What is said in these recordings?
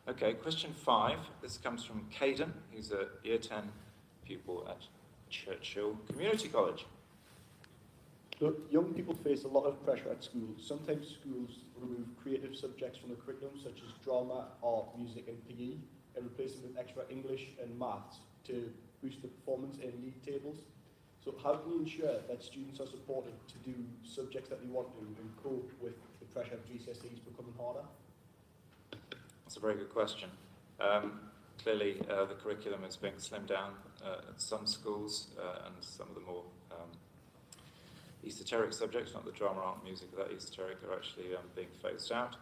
Okay, question 5. This comes from Caden. He's a Year 10 pupil at Churchill Community College. So young people face a lot of pressure at school. Sometimes schools remove creative subjects from the curriculum, such as drama, art, music, and PE, and replace them with extra English and maths to boost the performance in league tables. So how can you ensure that students are supported to do subjects that they want to and cope with the pressure of GCSEs becoming harder? That's a very good question. Clearly, the curriculum is being slimmed down at some schools, and some of the more esoteric subjects, not the drama, art, music, that esoteric, are actually being phased out.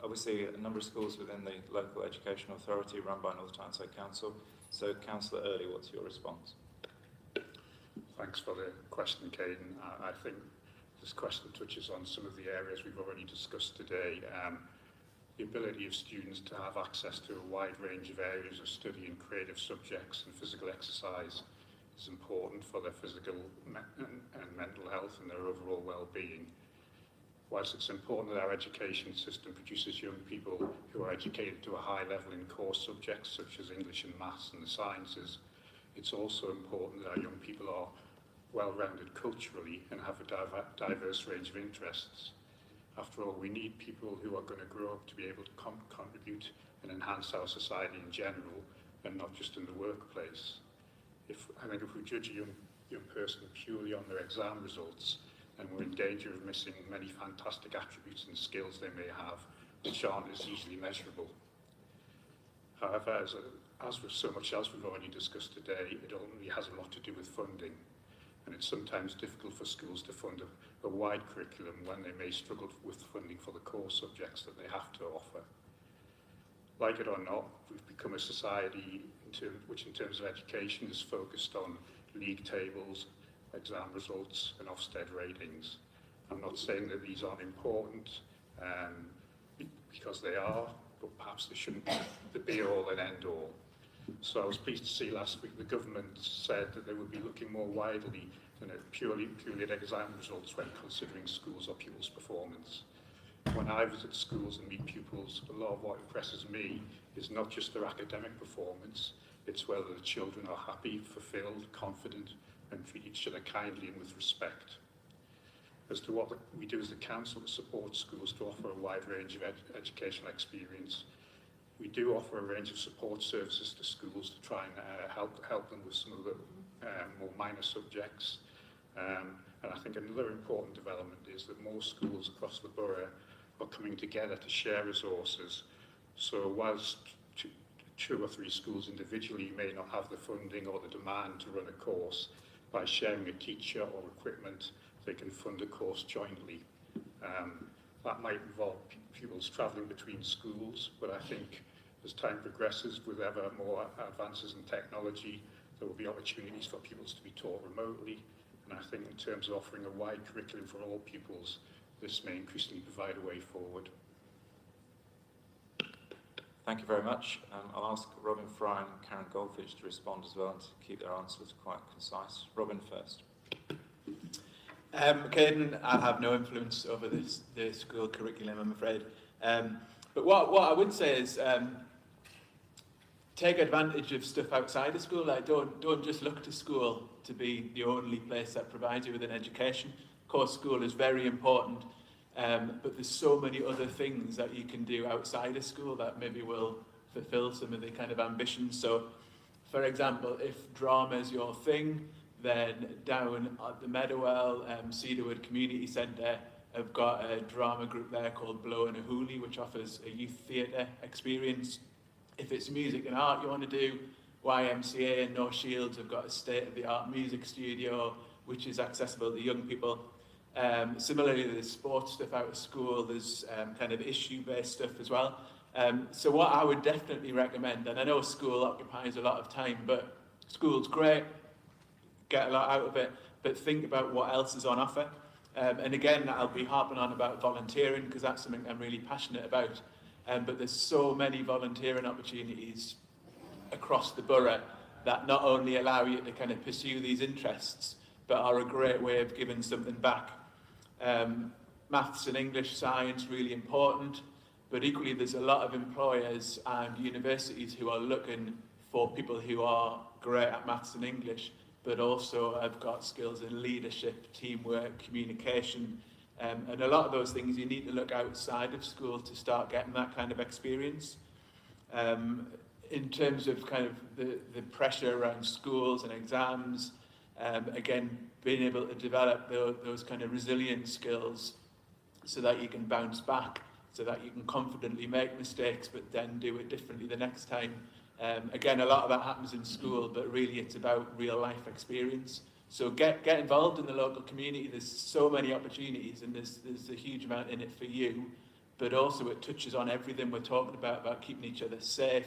Obviously, a number of schools within the local education authority run by North Tyneside Council. So, Councillor Early, what's your response? Thanks for the question, Caden. I think this question touches on some of the areas we've already discussed today. The ability of students to have access to a wide range of areas of study in creative subjects and physical exercise is important for their physical and mental health and their overall well-being. Whilst it's important that our education system produces young people who are educated to a high level in core subjects such as English and maths and the sciences, it's also important that our young people are well-rounded culturally and have a diverse range of interests. After all, we need people who are going to grow up to be able to contribute and enhance our society in general, and not just in the workplace. I think if we judge a young person purely on their exam results, then we're in danger of missing many fantastic attributes and skills they may have, which aren't as easily measurable. However, as with so much else we've already discussed today, it only has a lot to do with funding. And it's sometimes difficult for schools to fund a wide curriculum when they may struggle with funding for the core subjects that they have to offer. Like it or not, we've become a society which in terms of education is focused on league tables, exam results and Ofsted ratings. I'm not saying that these aren't important, because they are, but perhaps they shouldn't be the be-all and end-all. So I was pleased to see last week the government said that they would be looking more widely than purely at exam results when considering schools or pupils' performance. When I visit schools and meet pupils, a lot of what impresses me is not just their academic performance, it's whether the children are happy, fulfilled, confident, and treat each other kindly and with respect. As to what we do as the council to support schools to offer a wide range of educational experience, we do offer a range of support services to schools to try and help them with some of the more minor subjects. And I think another important development is that more schools across the borough are coming together to share resources. So whilst two or three schools individually may not have the funding or the demand to run a course, by sharing a teacher or equipment, they can fund a course jointly. That might involve pupils travelling between schools, but I think as time progresses with ever more advances in technology, there will be opportunities for pupils to be taught remotely. And I think in terms of offering a wide curriculum for all pupils, this may increasingly provide a way forward. Thank you very much. I'll ask Robin Fry and Karen Goldfish to respond as well and to keep their answers quite concise. Robin first. Caden, I have no influence over the school curriculum, I'm afraid. But what I would say is take advantage of stuff outside of school. Like don't just look to school to be the only place that provides you with an education. Of course, school is very important, but there's so many other things that you can do outside of school that maybe will fulfill some of the kind of ambitions. So, for example, if drama is your thing, then down at the Meadowell Cedarwood Community Centre, I've got a drama group there called Blow and a Hoolie, which offers a youth theatre experience. If it's music and art you want to do, YMCA and No Shields have got a state-of-the-art music studio, which is accessible to young people. Similarly, there's sports stuff out of school, there's kind of issue-based stuff as well. So what I would definitely recommend, and I know school occupies a lot of time, but school's great, get a lot out of it, but think about what else is on offer. And again, I'll be harping on about volunteering because that's something I'm really passionate about. But there's so many volunteering opportunities across the borough that not only allow you to kind of pursue these interests, but are a great way of giving something back. Maths and English, science, really important, But equally, there's a lot of employers and universities who are looking for people who are great at maths and English, but also have got skills in leadership, teamwork, communication, and a lot of those things you need to look outside of school to start getting that kind of experience. In terms of kind of the pressure around schools and exams, again, being able to develop those kind of resilient skills so that you can bounce back, so that you can confidently make mistakes but then do it differently the next time. Again, a lot of that happens in school, but really it's about real life experience. So get involved in the local community. There's so many opportunities and there's a huge amount in it for you, but also it touches on everything we're talking about keeping each other safe,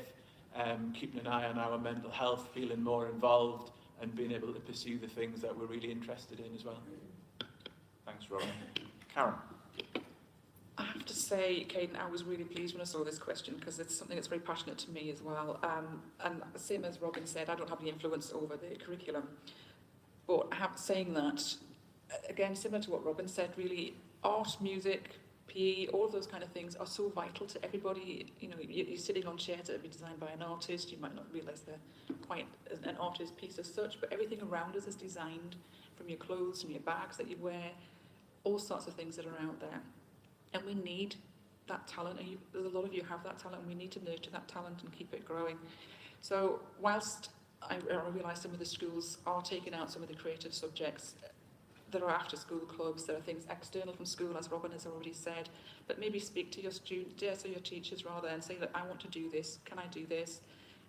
keeping an eye on our mental health, feeling more involved and being able to pursue the things that we're really interested in as well. Thanks, Robin. Karen. I have to say, Caden, I was really pleased when I saw this question because it's something that's very passionate to me as well. And same as Robin said, I don't have any influence over the curriculum. But saying that, again, similar to what Robin said, really, art, music, PE, all of those kind of things are so vital to everybody. You know, you're sitting on chairs that have been designed by an artist. You might not realise they're quite an artist piece as such, but everything around us is designed, from your clothes, from your bags that you wear, all sorts of things that are out there. And we need that talent, and there's a lot of you have that talent, and we need to nurture that talent and keep it growing. So whilst I realise some of the schools are taking out some of the creative subjects, there are after-school clubs, there are things external from school, as Robin has already said, but maybe speak to your students, or your teachers rather, and say that I want to do this, can I do this?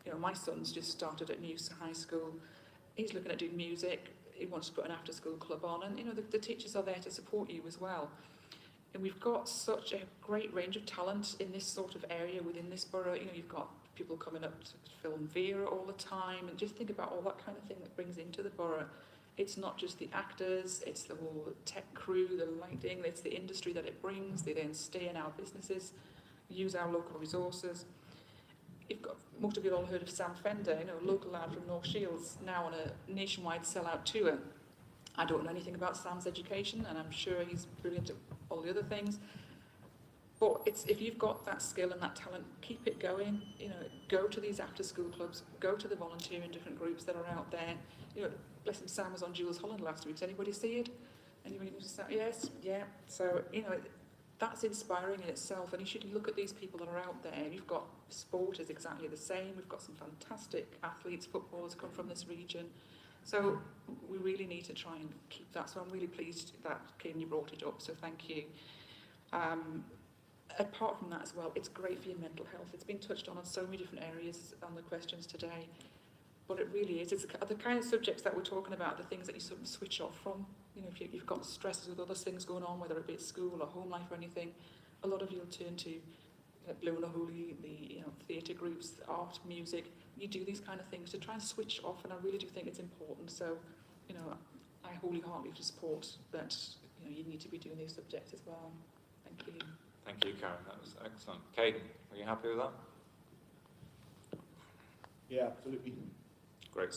You know, my son's just started at New High School, he's looking at doing music, he wants to put an after-school club on, and you know, the teachers are there to support you as well. And we've got such a great range of talent in this sort of area within this borough. You know, you've got people coming up to film Vera all the time, and just think about all that kind of thing that brings into the borough. It's not just the actors, it's the whole tech crew, the lighting, it's the industry that it brings. They then stay in our businesses, use our local resources. You've got, most of you all heard of Sam Fender, you know, local lad from North Shields, now on a nationwide sellout tour. I don't know anything about Sam's education, and I'm sure he's brilliant at all the other things. But it's, if you've got that skill and that talent, keep it going. You know, go to these after-school clubs, go to the volunteering different groups that are out there. You know, bless him, Sam was on Jules Holland last week. Does anybody see it? Anybody just say, yes, yeah. So, you know, that's inspiring in itself. And you should look at these people that are out there. You've got sport is exactly the same. We've got some fantastic athletes, footballers come from this region. So we really need to try and keep that. So I'm really pleased that, Caden, you brought it up. So thank you. Apart from that as well, it's great for your mental health. It's been touched on so many different areas on the questions today. But it really is. It's the kind of subjects that we're talking about, the things that you sort of switch off from. You know, if you've got stresses with other things going on, whether it be at school or home life or anything, a lot of you will turn to Blue and Holy, the theatre groups, art, music. You do these kind of things to try and switch off, and I really do think it's important. So, you know, I wholeheartedly support that. You know, you need to be doing these subjects as well. Thank you. Thank you, Karen. That was excellent. Caden, are you happy with that? Yeah, absolutely. Great.